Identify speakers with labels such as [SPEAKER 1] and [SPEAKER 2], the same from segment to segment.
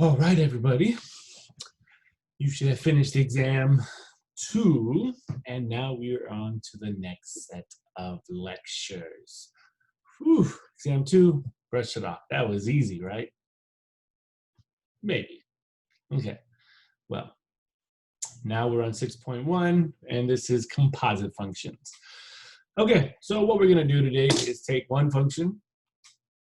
[SPEAKER 1] All right, everybody. You should have finished exam 2, and now we are on to the next set of lectures. Whew, exam 2, brush it off. That was easy, right? Maybe. Okay, well, now we're on 6.1, and this is composite functions. Okay, so what we're going to do today is take one function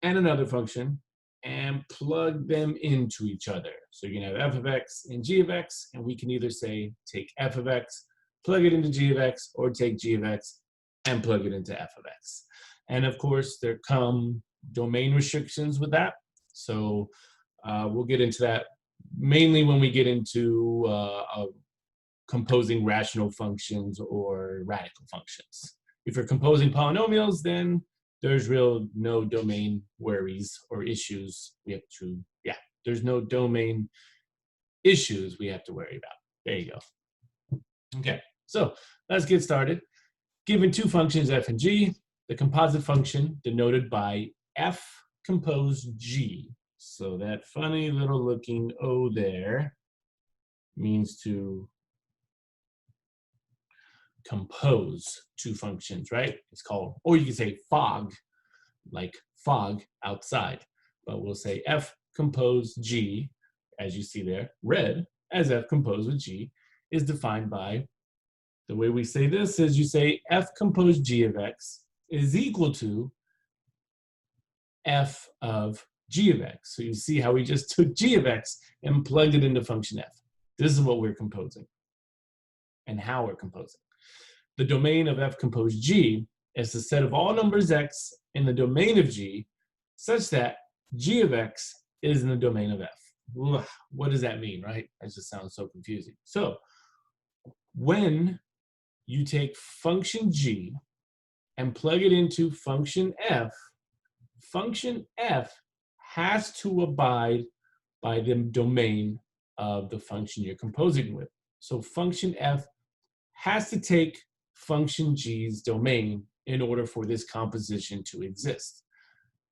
[SPEAKER 1] and another function and plug them into each other. So you can have f of x and g of x, and we can either say take f of x, plug it into g of x, or take g of x and plug it into f of x. And of course, there come domain restrictions with that. So we'll get into that mainly when we get into composing rational functions or radical functions. If you're composing polynomials, then there's no domain worries or issues we have to, there's no domain issues we have to worry about. There you go. Okay, so let's get started. Given two functions, f and g, the composite function denoted by f composed g. So that funny little looking O there means to compose two functions, right? It's called, or you can say fog, like fog outside, but we'll say f composed g, as you see there, red as f composed with g, is defined by, the way we say this is you say f composed g of x is equal to f of g of x. So you see how we just took g of x and plugged it into function f. This is what we're composing and how we're composing. The domain of f composed g is the set of all numbers x in the domain of g such that g of x is in the domain of f. Ugh, what does that mean, right? That just sounds so confusing. So when you take function g and plug it into function f has to abide by the domain of the function you're composing with. So function f has to take function g's domain in order for this composition to exist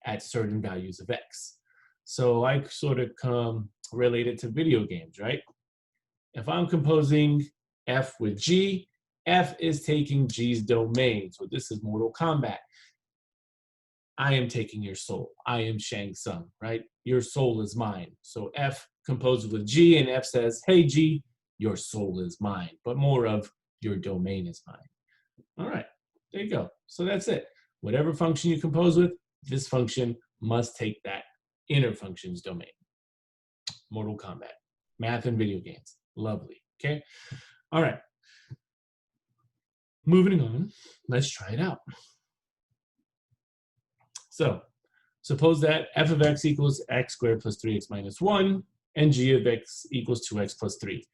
[SPEAKER 1] at certain values of x. So I sort of relate it to video games, right? If I'm composing f with g, f is taking g's domain. So this is Mortal Kombat. I am taking your soul. I am Shang Tsung, right? Your soul is mine. So f composes with g, and f says, hey g, your soul is mine, but more of your domain is mine. All right, there you go. So that's it. Whatever function you compose with, this function must take that inner function's domain. Mortal Kombat, math and video games, lovely, okay? All right, moving on, let's try it out. So suppose that f of x equals x squared plus 3x minus 1, and g of x equals 2x plus 3.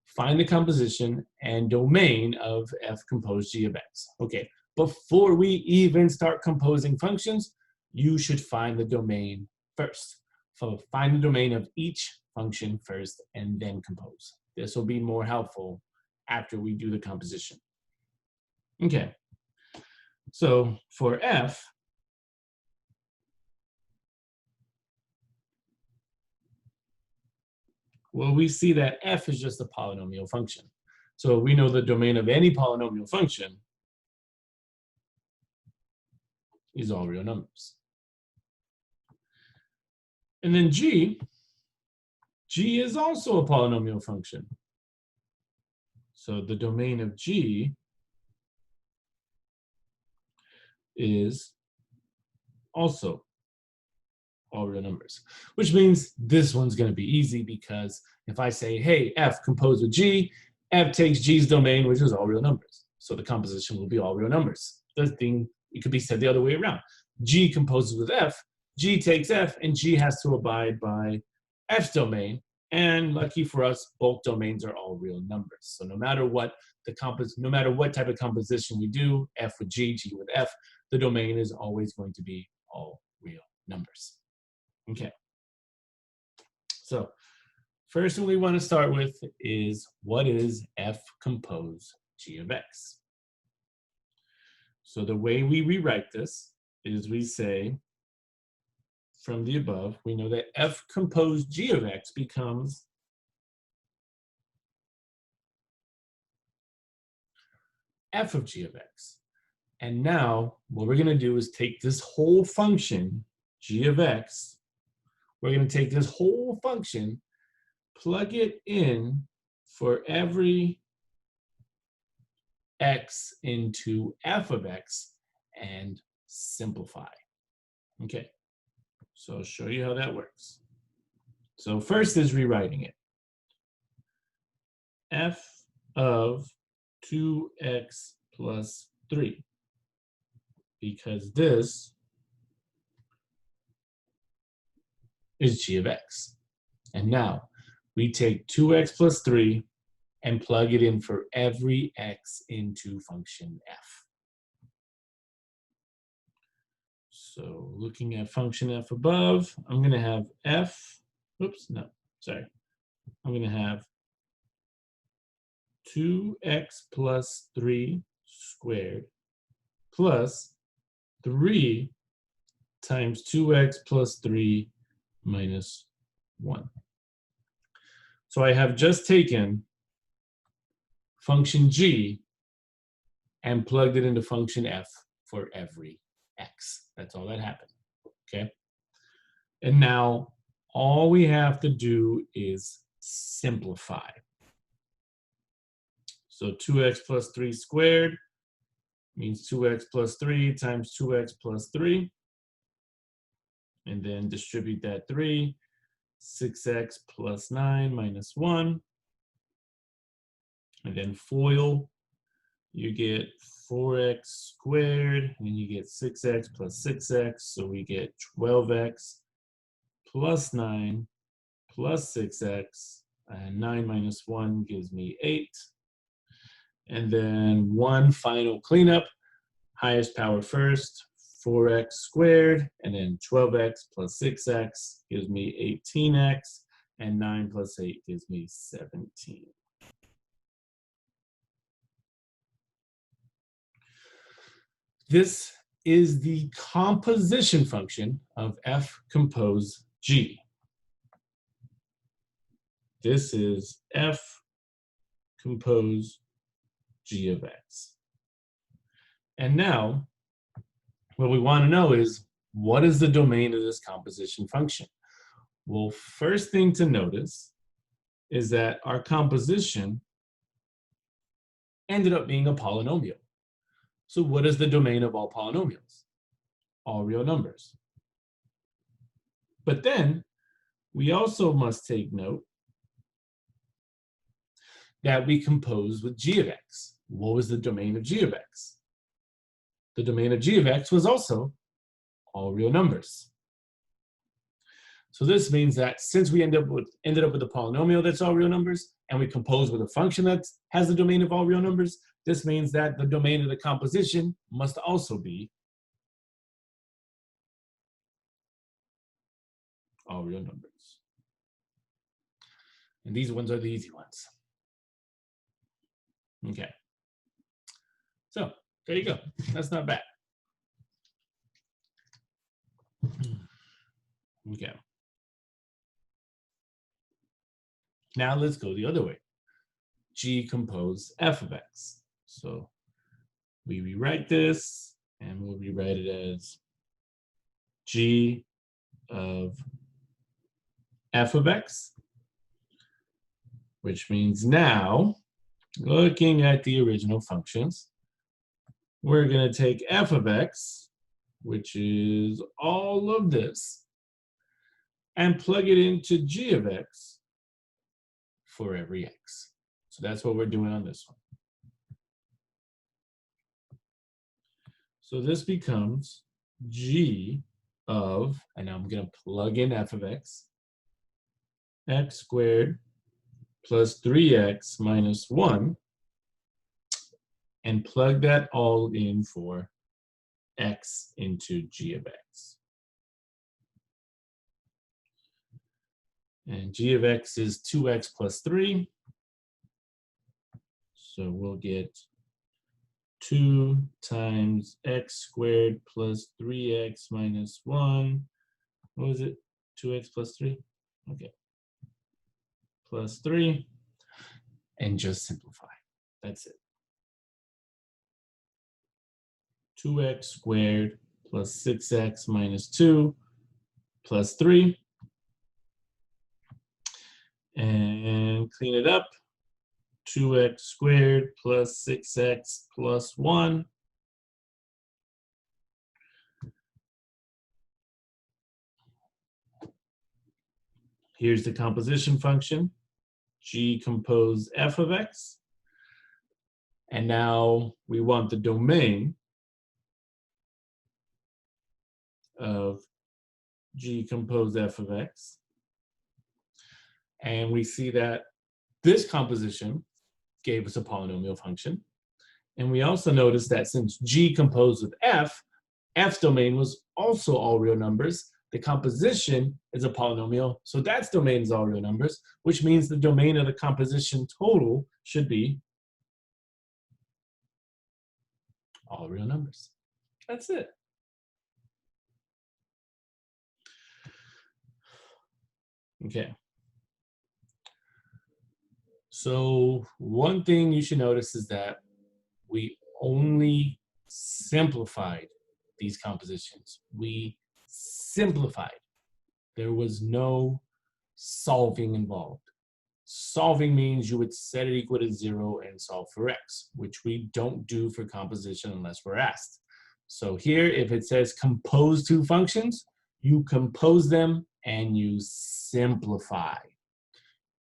[SPEAKER 1] Find the composition and domain of f composed g of x. Okay, before we even start composing functions, you should find the domain first. So find the domain of each function first and then compose. This will be more helpful after we do the composition. Okay, so for f, well, we see that f is just a polynomial function. So we know the domain of any polynomial function is all real numbers. And then g is also a polynomial function. So the domain of g is also all real numbers, which means this one's going to be easy, because if I say, hey, f composed with g, f takes g's domain, which is all real numbers. So the composition will be all real numbers. It could be said the other way around. G composes with f, g takes f, and g has to abide by f's domain. And lucky for us, both domains are all real numbers. So no matter what type of composition we do, f with g, g with f, the domain is always going to be all real numbers. Okay. So first thing we want to start with is, what is f composed g of x? So the way we rewrite this is we say from the above, we know that f composed g of x becomes f of g of x. And now what we're going to do is take this whole function, g of x, we're going to take this whole function, plug it in for every x into f of x, and simplify. Okay, so I'll show you how that works. So first is rewriting it. F of 2x plus 3, because this is g of x. And now we take 2x plus 3 and plug it in for every x into function f. So looking at function f above, I'm going to have f, oops, no, sorry. I'm going to have 2x plus 3 squared plus 3 times 2x plus 3 minus 1. So I have just taken function g and plugged it into function f for every x. That's all that happened, okay? And now all we have to do is simplify. So 2x plus 3 squared means 2x plus 3 times 2x plus 3. And then distribute that 3. 6x plus 9 minus 1. And then FOIL, you get 4x squared, and you get 6x plus 6x. So we get 12x plus 9 plus 6x. And 9 minus 1 gives me 8. And then one final cleanup, highest power first, 4x squared, and then 12x plus 6x gives me 18x, and 9 plus 8 gives me 17. This is the composition function of f compose g. This is f compose g of x. And now, what we want to know is, what is the domain of this composition function? Well, first thing to notice is that our composition ended up being a polynomial. So what is the domain of all polynomials? All real numbers. But then, we also must take note that we compose with g of x. What was the domain of g of x? The domain of g of x was also all real numbers. So this means that since we ended up with a polynomial that's all real numbers, and we compose with a function that has the domain of all real numbers, this means that the domain of the composition must also be all real numbers. And these ones are the easy ones. Okay. So there you go. That's not bad. Okay. Now let's go the other way. G compose f of x. So we rewrite this, and we'll rewrite it as g of f of x, which means now, looking at the original functions, we're going to take f of x, which is all of this, and plug it into g of x for every x. So that's what we're doing on this one. So this becomes g of, and now I'm going to plug in f of x, x squared plus 3x minus 1, and plug that all in for x into g of x. And g of x is 2x plus 3. So we'll get 2 times x squared plus 3x minus 1 what was it? 2x plus 3? Okay. Plus 3. And just simplify. That's it. 2x squared plus 6x minus 2 plus 3. And clean it up. 2x squared plus 6x plus 1. Here's the composition function, g compose f of x. And now we want the domain of g compose f of x. And we see that this composition gave us a polynomial function. And we also notice that since g composed with f, f's domain was also all real numbers. The composition is a polynomial, so that's domain is all real numbers, which means the domain of the composition total should be all real numbers. That's it. Okay. So one thing you should notice is that we only simplified these compositions. We simplified. There was no solving involved. Solving means you would set it equal to 0 and solve for x, which we don't do for composition unless we're asked. So here, if it says compose two functions, you compose them and you simplify.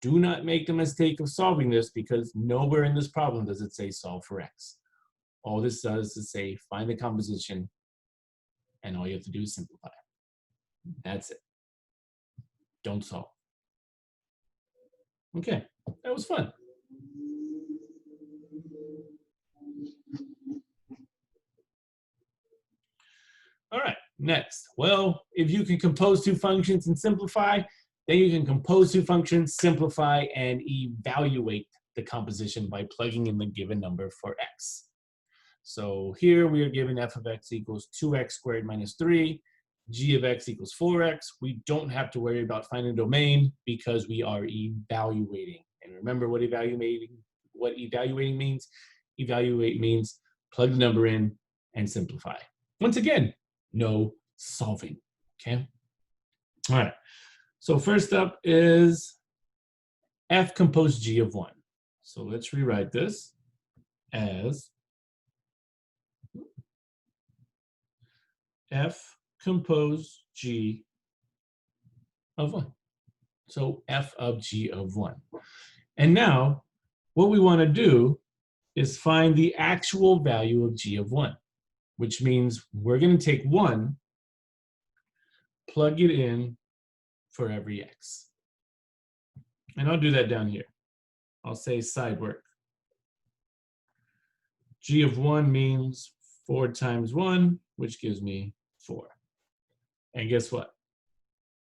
[SPEAKER 1] Do not make the mistake of solving this because nowhere in this problem does it say solve for x. All this does is say find the composition and all you have to do is simplify. That's it. Don't solve. Okay, that was fun. All right, next. Well, if you can compose two functions and simplify, then you can compose two functions, simplify, and evaluate the composition by plugging in the given number for x. So here we are given f of x equals 2x squared minus 3, g of x equals 4x. We don't have to worry about finding a domain because we are evaluating. And remember what evaluating means? Evaluate means plug the number in and simplify. Once again, no solving, okay? All right, so first up is f compose g of 1. So let's rewrite this as f compose g of 1. So f of g of 1. And now what we want to do is find the actual value of g of 1, which means we're going to take 1, plug it in for every x. And I'll do that down here. I'll say side work. G of 1 means 4 times 1, which gives me 4. And guess what?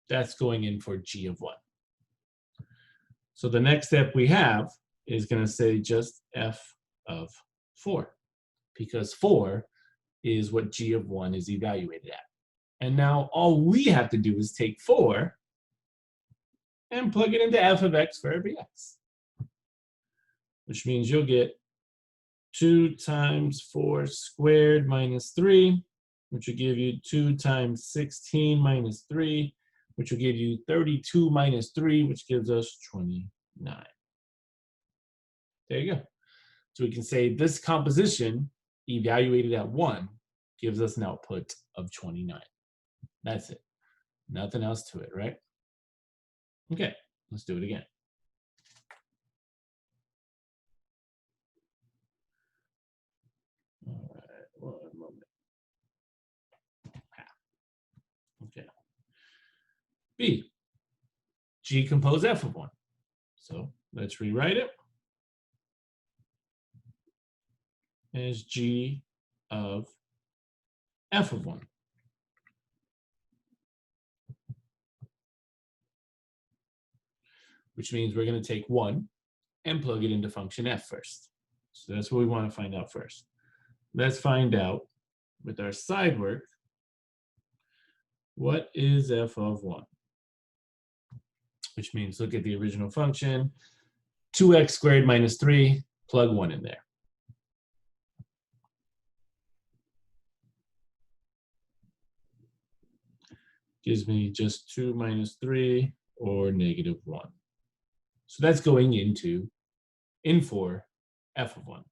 [SPEAKER 1] That's going in for g of 1. So the next step we have is going to say just f of 4, because 4 is what g of 1 is evaluated at. And now all we have to do is take 4 and plug it into f of x for every x, which means you'll get 2 times 4 squared minus 3, which will give you 2 times 16 minus 3, which will give you 32 minus 3, which gives us 29. There you go. So we can say this composition evaluated at 1 gives us an output of 29. That's it. Nothing else to it, right? Okay, let's do it again. All right, 1 moment. Okay. B, g compose f of 1. So let's rewrite it as g of f of 1. Which means we're going to take 1 and plug it into function f first. So that's what we want to find out first. Let's find out with our side work what is f of 1? Which means look at the original function, 2x squared minus 3, plug 1 in there. Gives me just 2 minus 3, or negative 1. So that's going in for f of 1.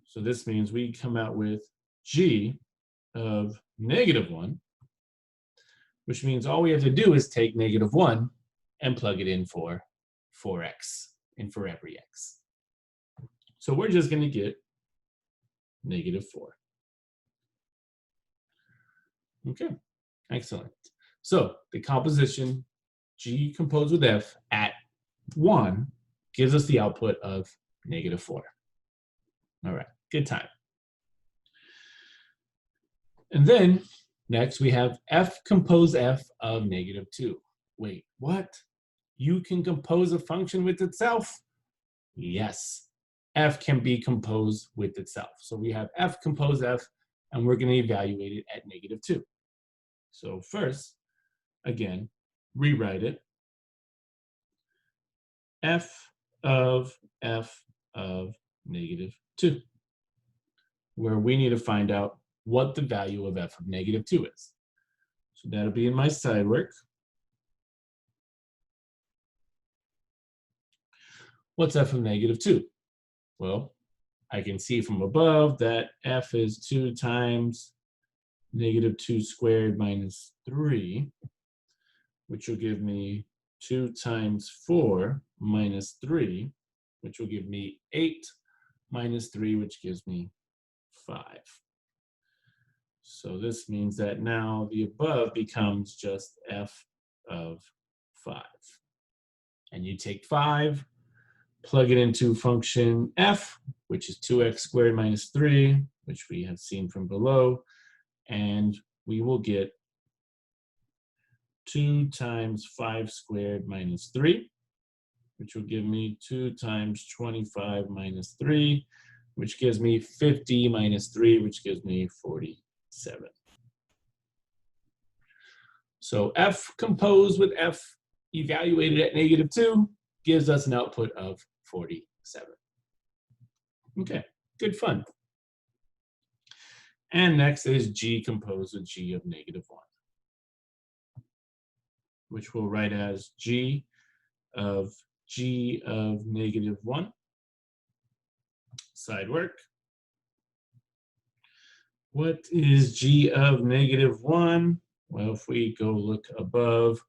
[SPEAKER 1] So this means we come out with g of negative 1, which means all we have to do is take negative 1 and plug it in for 4x, and for every x. So we're just going to get negative 4. Okay, excellent. So the composition G composed with F at 1 gives us the output of negative 4. All right, good time. And then next we have F compose F of negative 2. Wait, what? You can compose a function with itself? Yes, F can be composed with itself. So we have F compose F, and we're going to evaluate it at negative 2. So first, again, rewrite it. F of negative 2, where we need to find out what the value of f of negative 2 is. So that'll be in my side work. What's f of negative 2? Well, I can see from above that f is 2 times negative 2 squared minus 3, which will give me 2 times 4 minus 3, which will give me 8 minus 3, which gives me 5. So this means that now the above becomes just f of 5. And you take 5, plug it into function f, which is 2x squared minus 3, which we have seen from below, and we will get 2 times 5 squared minus 3, which will give me 2 times 25 minus 3, which gives me 50 minus 3, which gives me 47. So f composed with f evaluated at negative 2 gives us an output of 47. Okay, good fun. And next is g composed with g of negative 1, which we'll write as g of negative 1. Side work. What is g of negative 1? Well, if we go look above,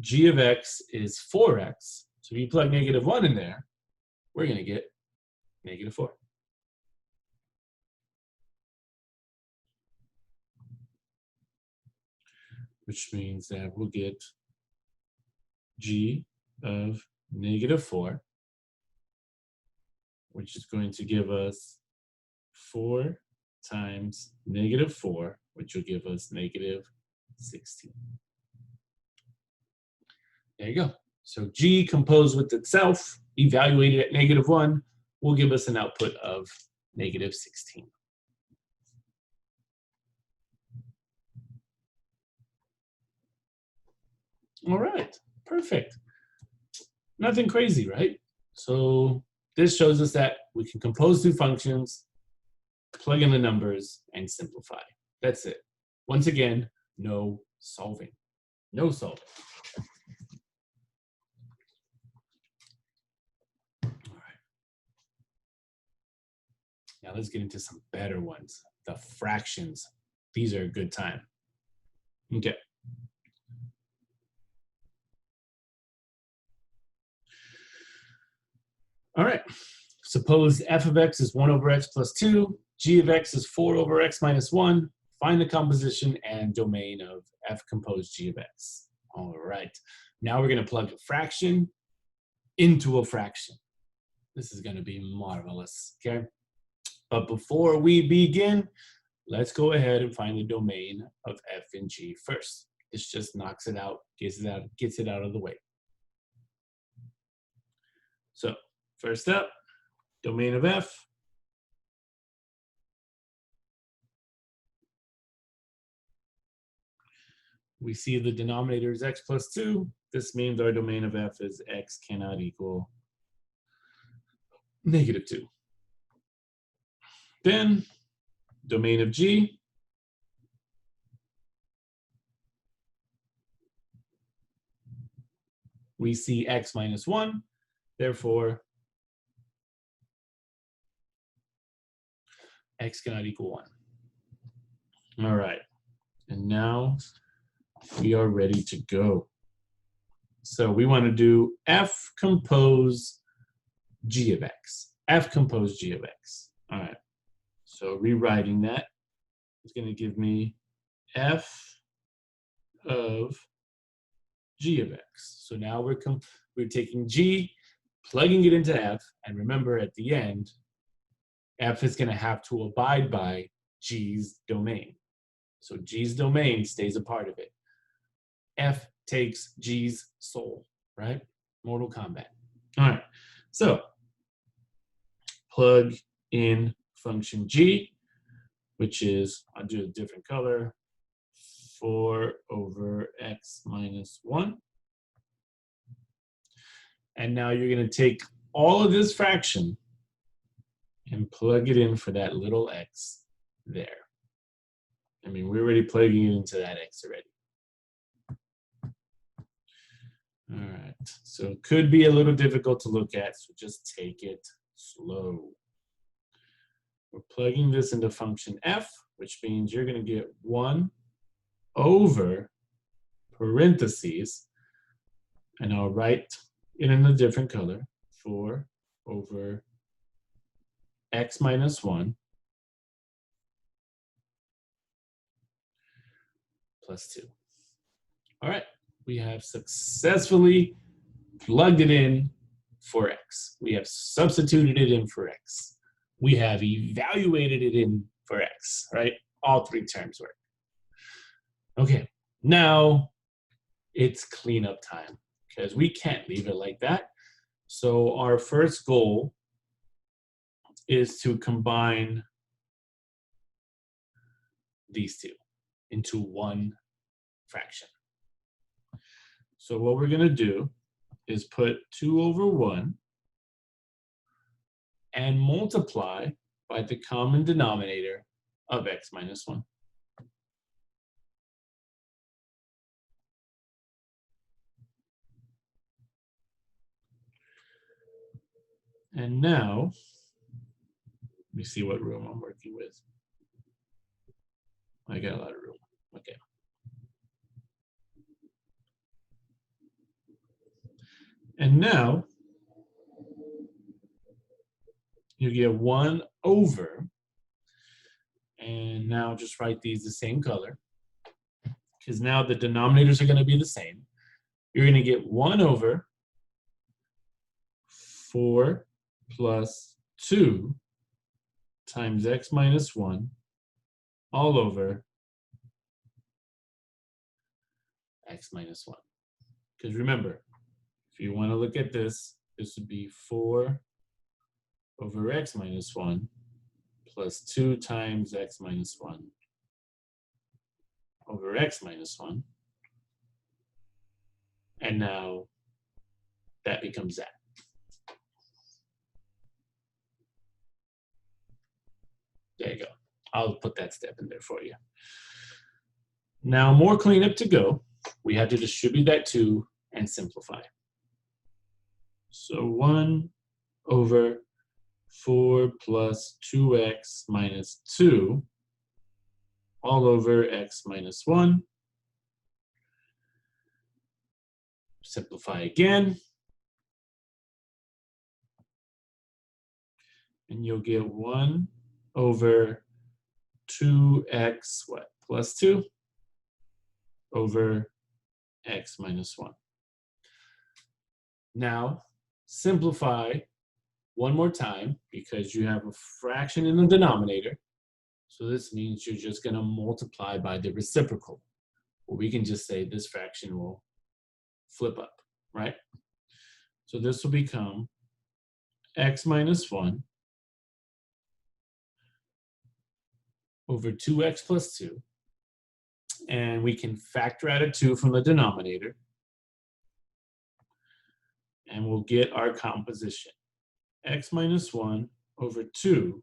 [SPEAKER 1] g of x is 4x. So if you plug negative 1 in there, we're going to get negative 4. Which means that we'll get g of negative 4, which is going to give us 4 times negative 4, which will give us negative 16. There you go. So g composed with itself, evaluated at negative 1, will give us an output of negative 16. All right, perfect. Nothing crazy, right? So this shows us that we can compose two functions, plug in the numbers, and simplify. That's it. Once again, no solving. No solving. All right. Now let's get into some better ones. The fractions. These are a good time. Okay. All right. Suppose f of x is 1 over x plus 2, g of x is 4 over x minus 1. Find the composition and domain of f composed g of x. All right. Now we're going to plug a fraction into a fraction. This is going to be marvelous, okay? But before we begin, let's go ahead and find the domain of f and g first. This just knocks it out, gets it out of the way. So first up, domain of f. We see the denominator is x plus 2. This means our domain of f is x cannot equal -2. Then, domain of g, we see x minus 1. Therefore, x cannot equal 1. All right. And now we are ready to go. So we want to do f compose g of x. F compose g of x. All right. So rewriting that is going to give me f of g of x. So now we're taking g, plugging it into f, and remember at the end, f is going to have to abide by g's domain. So g's domain stays a part of it. F takes g's soul, right? Mortal Kombat. All right. So plug in function g, which is, I'll do a different color, 4 over x minus 1. And now you're going to take all of this fraction and plug it in for that little x there. I mean, we're already plugging it into that x already. All right, so it could be a little difficult to look at, so just take it slow. We're plugging this into function f, which means you're going to get 1 over parentheses, and I'll write it in a different color, 4 over x minus 1 plus 2. All right, we have successfully plugged it in for x. We have substituted it in for x. We have evaluated it in for x, right? All three terms work. Okay, now it's cleanup time because we can't leave it like that. So our first goal is to combine these two into one fraction. So what we're going to do is put 2 over 1 and multiply by the common denominator of x minus 1. And now, let me see what room I'm working with. I got a lot of room. Okay. And now, you get 1 over, and now just write these the same color, because now the denominators are going to be the same. You're going to get 1 over 4 plus 2 times x minus 1 all over x minus 1. Because remember, if you want to look at this, this would be 4 over x minus 1 plus 2 times x minus 1 over x minus 1. And now that becomes that. There you go. I'll put that step in there for you. Now more cleanup to go. We have to distribute that 2 and simplify. So 1 over 4 plus 2x minus 2 all over x minus 1. Simplify again. And you'll get 1 over 2x plus 2 over x minus 1. Now simplify one more time because you have a fraction in the denominator. So this means you're just going to multiply by the reciprocal. Or we can just say this fraction will flip up, right? So this will become x minus 1 over 2x plus 2. And we can factor out a 2 from the denominator. And we'll get our composition. X minus 1 over 2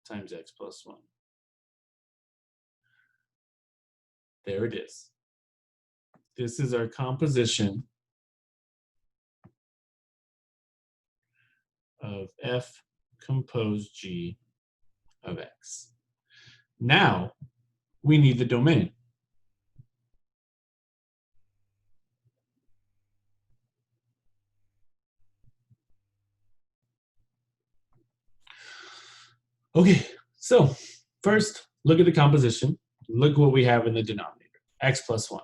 [SPEAKER 1] times x plus 1. There it is. This is our composition of f compose g of x. Now, we need the domain. Okay, so first, look at the composition. Look what we have in the denominator, x plus 1.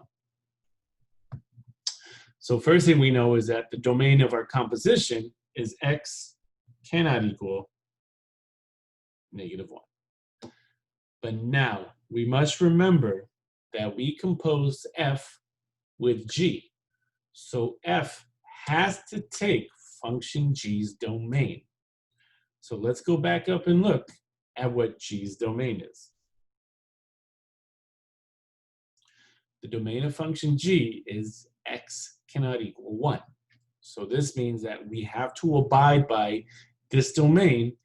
[SPEAKER 1] So first thing we know is that the domain of our composition is x cannot equal -1. But now, we must remember that we composed f with g. So f has to take function g's domain. So let's go back up and look at what g's domain is. The domain of function g is x cannot equal 1. So this means that we have to abide by this domain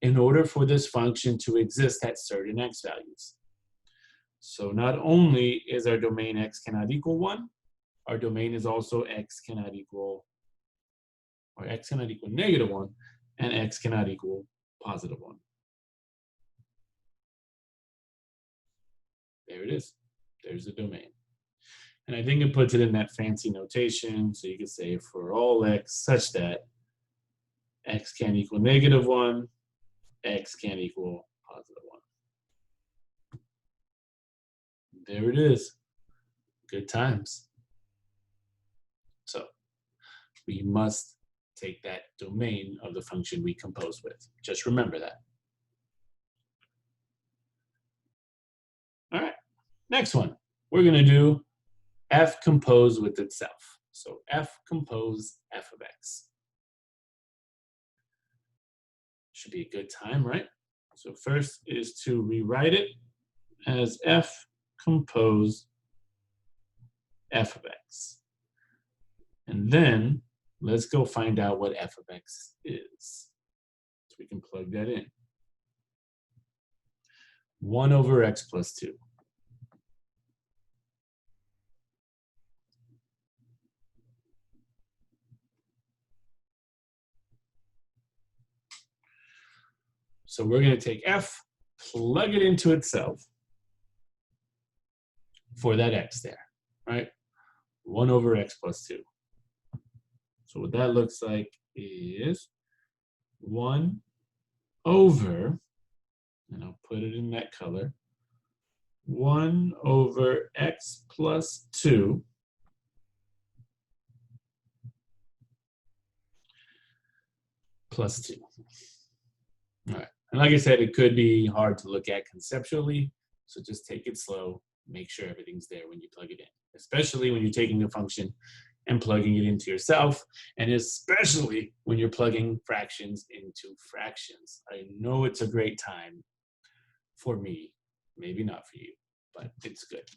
[SPEAKER 1] in order for this function to exist at certain x values. So not only is our domain x cannot equal 1, our domain is also x cannot equal -1, and x cannot equal +1. There it is. There's the domain. And I think it puts it in that fancy notation, so you could say for all x such that x can't equal -1, x can't equal +1. There it is. Good times. So we must take that domain of the function we compose with. Just remember that. All right, next one. We're going to do f compose with itself. So f compose f of x. Should be a good time, right? So first is to rewrite it as f compose f of x. And then let's go find out what f of x is. So we can plug that in. 1 over x plus 2. So we're going to take f, plug it into itself for that x there, right? 1 over x plus 2. So what that looks like is 1 over, and I'll put it in that color, 1 over x plus 2 plus 2. All right. And like I said, it could be hard to look at conceptually, so just take it slow, make sure everything's there when you plug it in, especially when you're taking a function and plugging it into yourself, and especially when you're plugging fractions into fractions. I know it's a great time for me, maybe not for you, but it's good.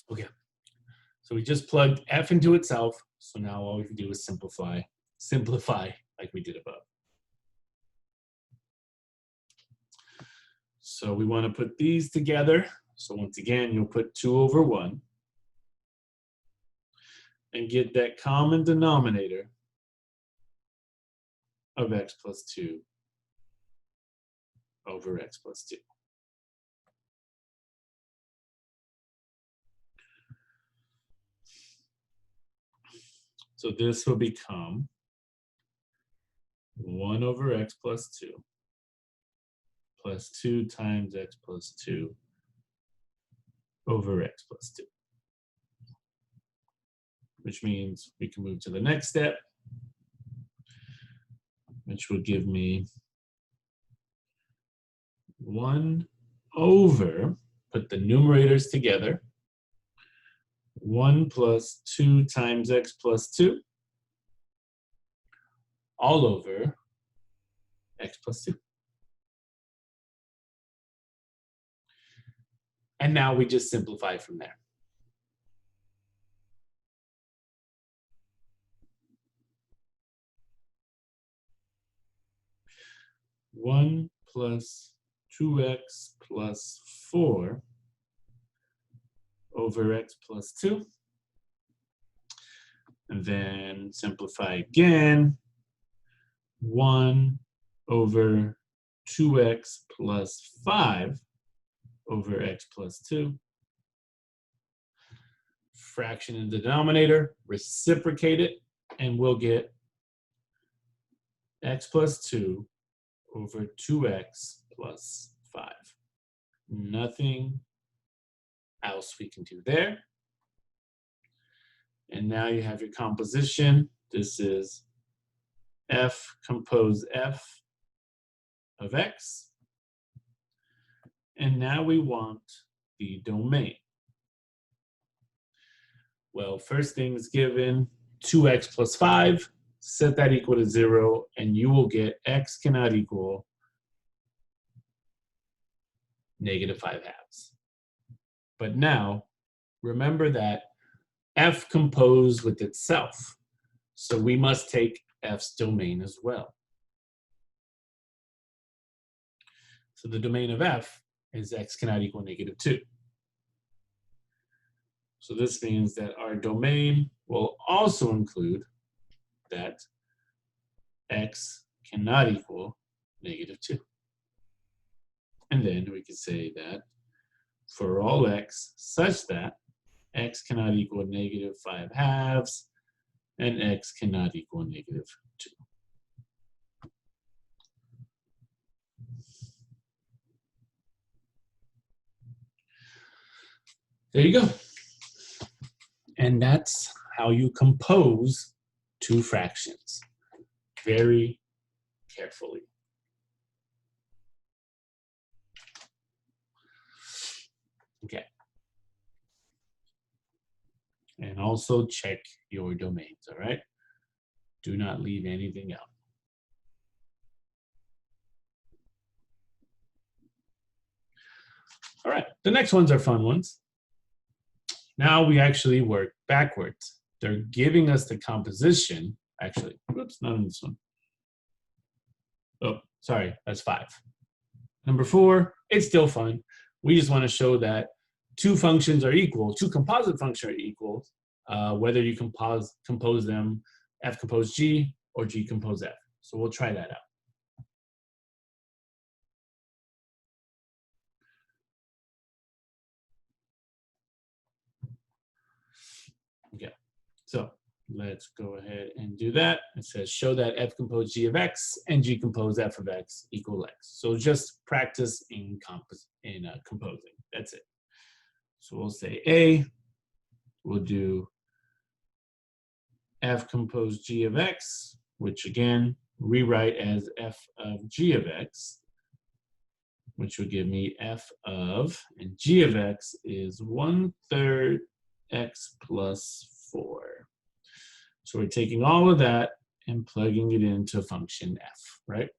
[SPEAKER 1] Okay, so we just plugged f into itself, so now all we can do is simplify like we did above. So we want to put these together. So once again, you'll put 2 over 1 and get that common denominator of x plus 2 over x plus 2. So this will become 1 over x plus 2 plus 2 times x plus 2 over x plus 2. Which means we can move to the next step, which will give me 1 over, put the numerators together, 1 plus 2 times x plus 2, all over x plus 2. And now we just simplify from there. One plus 2x plus 4 over x plus 2. And then simplify again. 1 over 2x plus 5 over x plus 2. Fraction in the denominator, reciprocate it, and we'll get x plus 2 over 2x plus 5. Nothing else we can do there. And now you have your composition. This is f compose f of x. And now we want the domain. Well, first thing's given 2x plus 5. Set that equal to 0, and you will get x cannot equal -5/2. But now, remember that f composed with itself. So we must take f's domain as well. So the domain of f is x cannot equal -2. So this means that our domain will also include that x cannot equal -2. And then we can say that for all x such that x cannot equal -5/2 and x cannot equal -2. There you go. And that's how you compose two fractions. Very carefully. Okay. And also check your domains, all right? Do not leave anything out. All right, the next ones are fun ones. Now we actually work backwards. They're giving us the composition. Actually, whoops, not in this one. Oh, sorry, that's 5. Number 4, it's still fun. We just want to show that two functions are equal, two composite functions are equal, whether you compose them f compose g or g compose f. So we'll try that out. Okay, so let's go ahead and do that. It says show that f compose g of x and g compose f of x equal x. So just practice in composing. That's it. So we'll say A, we'll do f compose g of x, which again, rewrite as f of g of x, which would give me f of, and g of x is 1/3 x plus 4. So we're taking all of that and plugging it into function f, right?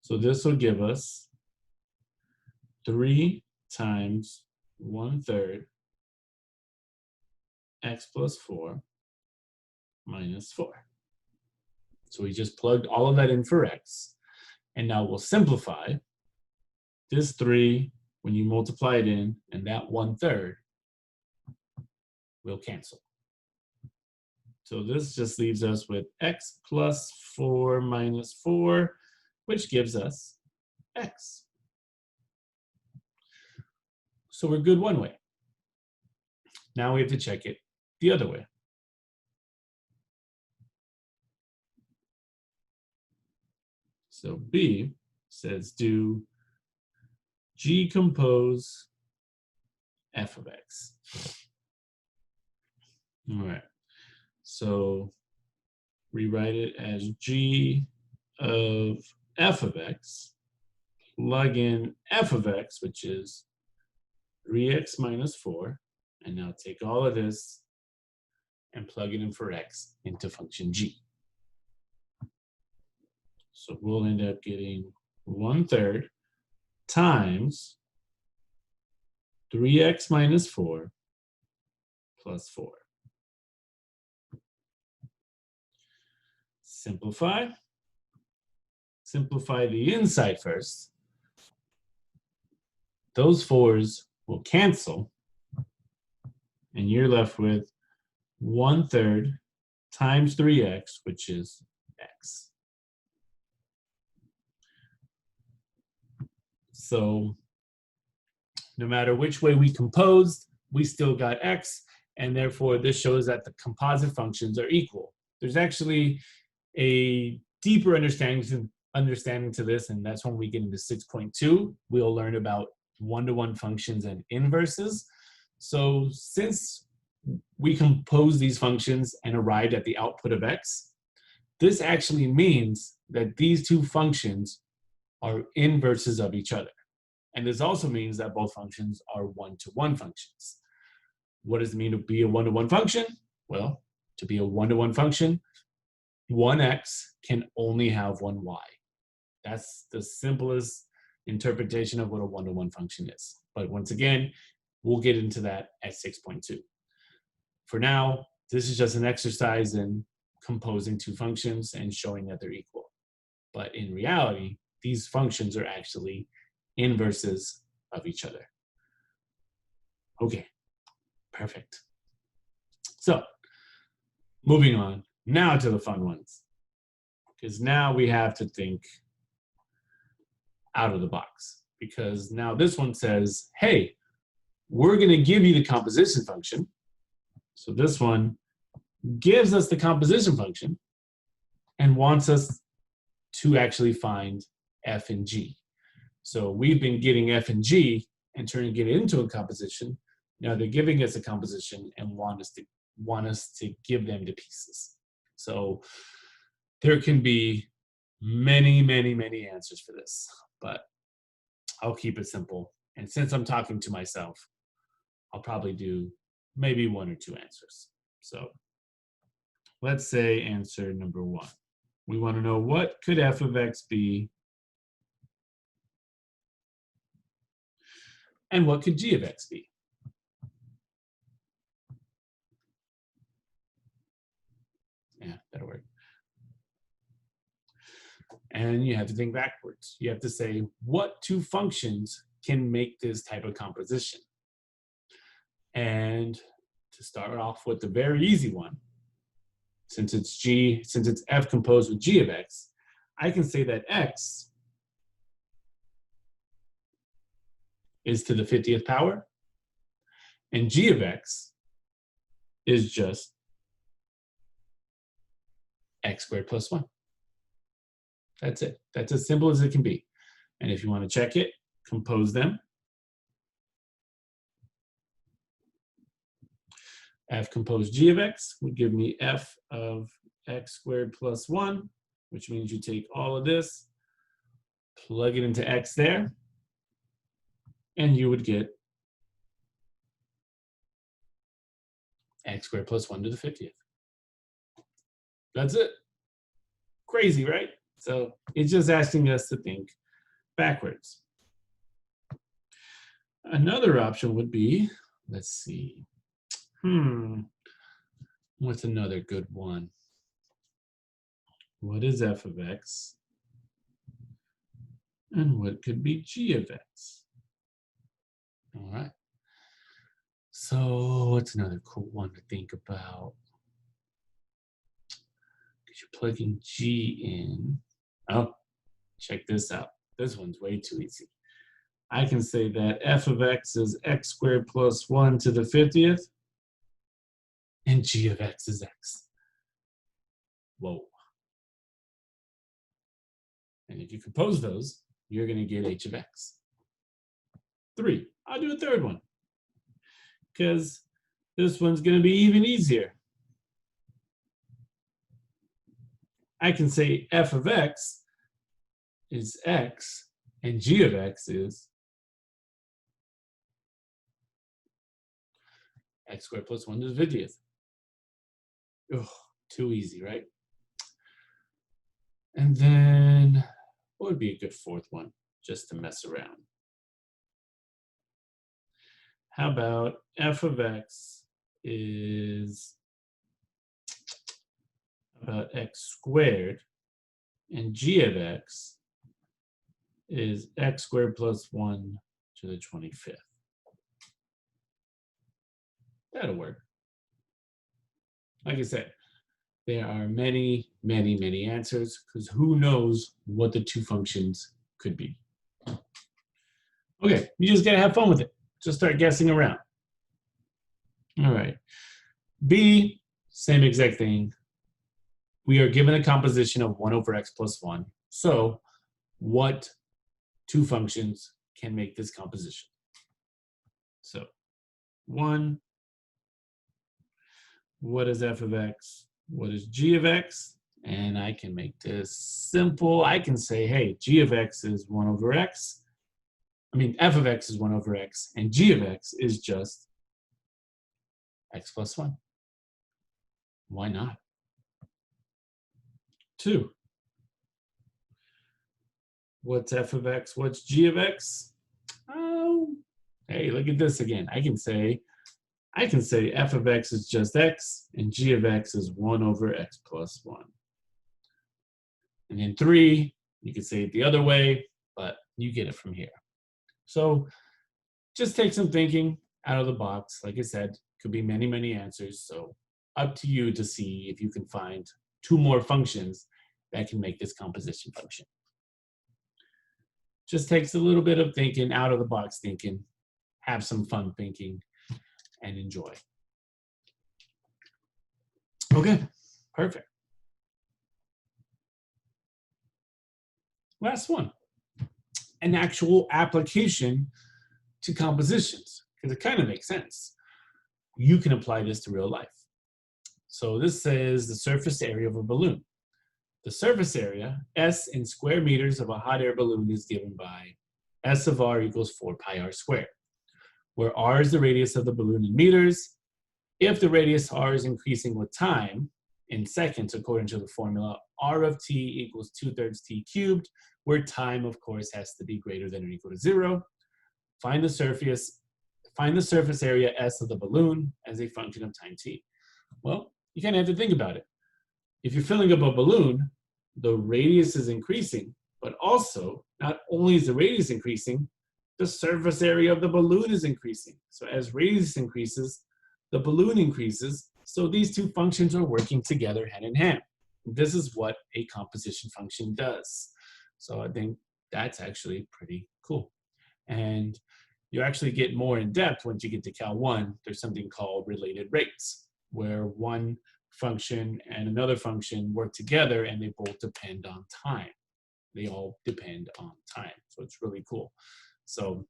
[SPEAKER 1] So this will give us 3 times 1/3 x plus 4 minus 4. So we just plugged all of that in for x. And now we'll simplify. This 3, when you multiply it in, and that 1/3 will cancel. So this just leaves us with x plus 4 minus 4, which gives us x. So we're good one way. Now we have to check it the other way. So B says do g compose f of x. All right. So rewrite it as g of f of x, plug in f of x, which is 3x minus 4, and now take all of this and plug it in for x into function g. So we'll end up getting 1/3 times 3x minus 4 plus 4. Simplify. Simplify the inside first. Those 4's will cancel, and you're left with 1/3 times 3x, which is x. So no matter which way we composed, we still got x, and therefore this shows that the composite functions are equal. There's actually a deeper understanding to this, and that's when we get into 6.2. We'll learn about one-to-one functions and inverses. So since we composed these functions and arrived at the output of x, this actually means that these two functions are inverses of each other. And this also means that both functions are one-to-one functions. What does it mean to be a one-to-one function? Well, to be a one-to-one function, one x can only have one y. That's the simplest interpretation of what a one-to-one function is. But once again, we'll get into that at 6.2. For now, this is just an exercise in composing two functions and showing that they're equal. But in reality, these functions are actually inverses of each other. Okay, perfect. So, moving on now to the fun ones, because now we have to think out of the box, because now this one says, hey, we're going to give you the composition function. So this one gives us the composition function and wants us to actually find f and g. So we've been getting f and g and turning it into a composition. Now they're giving us a composition and want us to give them to pieces. So there can be many, many, many answers for this, but I'll keep it simple. And since I'm talking to myself, I'll probably do maybe one or two answers. So let's say answer number 1. We want to know, what could f of x be and what could g of x be? Yeah, that'll work. And you have to think backwards. You have to say, what two functions can make this type of composition? And to start off with the very easy one, since it's f composed with g of x, I can say that x is to the 50th power, and g of x is just x squared plus 1. That's it. That's as simple as it can be. And if you want to check it, compose them. F composed g of x would give me f of x squared plus 1, which means you take all of this, plug it into x there, and you would get x squared plus 1 to the 50th. That's it. Crazy, right? So it's just asking us to think backwards. Another option would be, let's see, what's another good one? What is f of x? And what could be g of x? All right. So what's another cool one to think about? Because you're plugging g in. Oh, check this out. This one's way too easy. I can say that f of x is x squared plus 1 to the 50th, and g of x is x. Whoa. And if you compose those, you're going to get h of x. 3. I'll do a third one, because this one's going to be even easier. I can say f of x is x, and g of x is x squared plus 1 to the 50th. Ugh, too easy, right? And then what would be a good fourth one, just to mess around? how about f of x is about x squared, and g of x is x squared plus 1 to the 25th. That'll work. Like I said, there are many, many, many answers because who knows what the two functions could be. Okay, you just gotta have fun with it. Just start guessing around. All right. B, same exact thing. We are given a composition of 1 over x plus 1. So what two functions can make this composition? So 1, what is f of x? What is g of x? And I can make this simple. I can say, hey, g of x is 1 over x. I mean, f of x is 1 over x, and g of x is just x plus 1. Why not? 2. What's f of x? What's g of x? Oh, hey, look at this again. I can say f of x is just x, and g of x is 1 over x plus 1. And then 3, you can say it the other way, but you get it from here. So just take some thinking out of the box. Like I said, could be many, many answers. So up to you to see if you can find 2 more functions that can make this composition function. Just takes a little bit of thinking, out of the box thinking, have some fun thinking, and enjoy. Okay, perfect. Last one, an actual application to compositions, because it kind of makes sense. You can apply this to real life. So this says the surface area of a balloon. The surface area, S in square meters of a hot air balloon, is given by S of R equals 4 pi r squared, where R is the radius of the balloon in meters. If the radius R is increasing with time in seconds, according to the formula, R of t equals 2/3 t cubed, where time, of course, has to be greater than or equal to 0. Find the surface area S of the balloon as a function of time t. Well, you kind of have to think about it. If you're filling up a balloon, the radius is increasing, but also, not only is the radius increasing, the surface area of the balloon is increasing. So as radius increases, the balloon increases. So these two functions are working together hand in hand. This is what a composition function does. So I think that's actually pretty cool. And you actually get more in depth once you get to Cal 1. There's something called related rates, where one function and another function work together and they both depend on time. They all depend on time. So it's really cool. So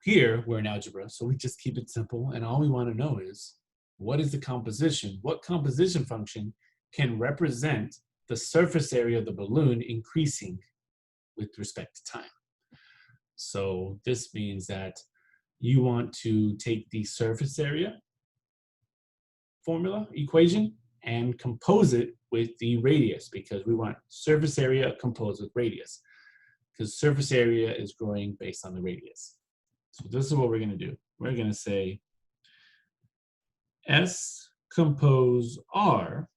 [SPEAKER 1] here we're in algebra, so we just keep it simple. And all we want to know is, what is the composition? What composition function can represent the surface area of the balloon increasing with respect to time? So this means that you want to take the surface area formula equation and compose it with the radius, because we want surface area composed with radius, because surface area is growing based on the radius. So this is what we're going to do. We're going to say S compose R,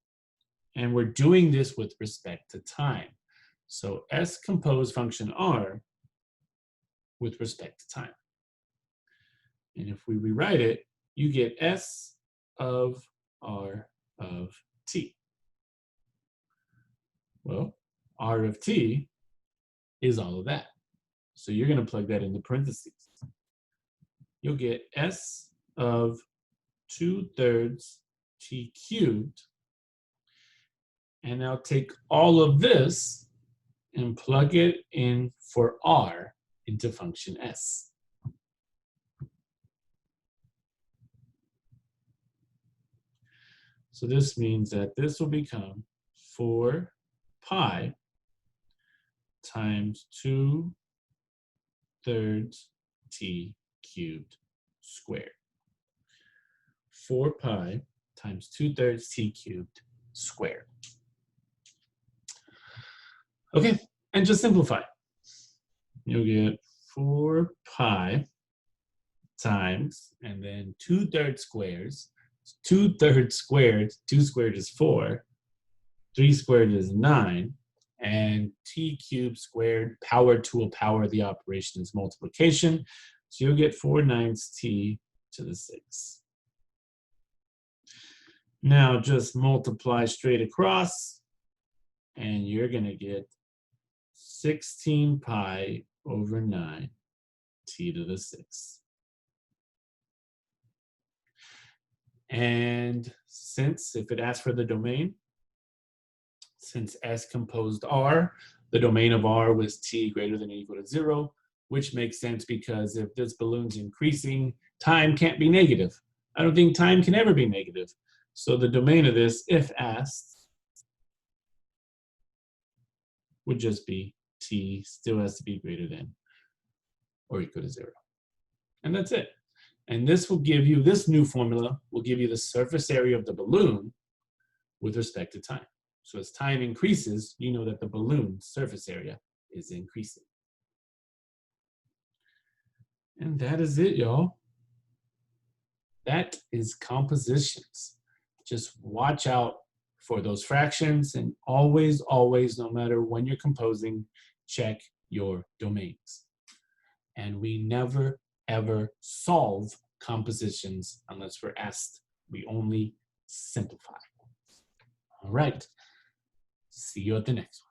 [SPEAKER 1] and we're doing this with respect to time. So S compose function R with respect to time. And if we rewrite it, you get S of R of t. Well, R of t is all of that. So you're going to plug that into parentheses. You'll get S of 2/3 t cubed. And now take all of this and plug it in for R into function S. So this means that this will become 4 pi times 2/3 t cubed squared. 4 pi times 2/3 t cubed squared. Okay, and just simplify. You'll get 4 pi times, and then 2/3 squares. 2/3 squared, 2 squared is 4, 3 squared is 9, and t cubed squared, power to a power, the operation is multiplication. So you'll get 4/9 t to the 6. Now just multiply straight across, and you're going to get 16 pi over 9 t to the 6. And since, if it asks for the domain, since S composed R, the domain of R was t greater than or equal to 0, which makes sense because if this balloon's increasing, time can't be negative. I don't think time can ever be negative. So the domain of this, if asked, would just be t still has to be greater than or equal to 0. And that's it. And this will give you, this new formula will give you the surface area of the balloon with respect to time. So as time increases, you know that the balloon's surface area is increasing. And that is it, y'all. That is compositions. Just watch out for those fractions, and always, always, no matter when you're composing, check your domains. And we never, ever solve compositions unless we're asked. We only simplify. All right. See you at the next one.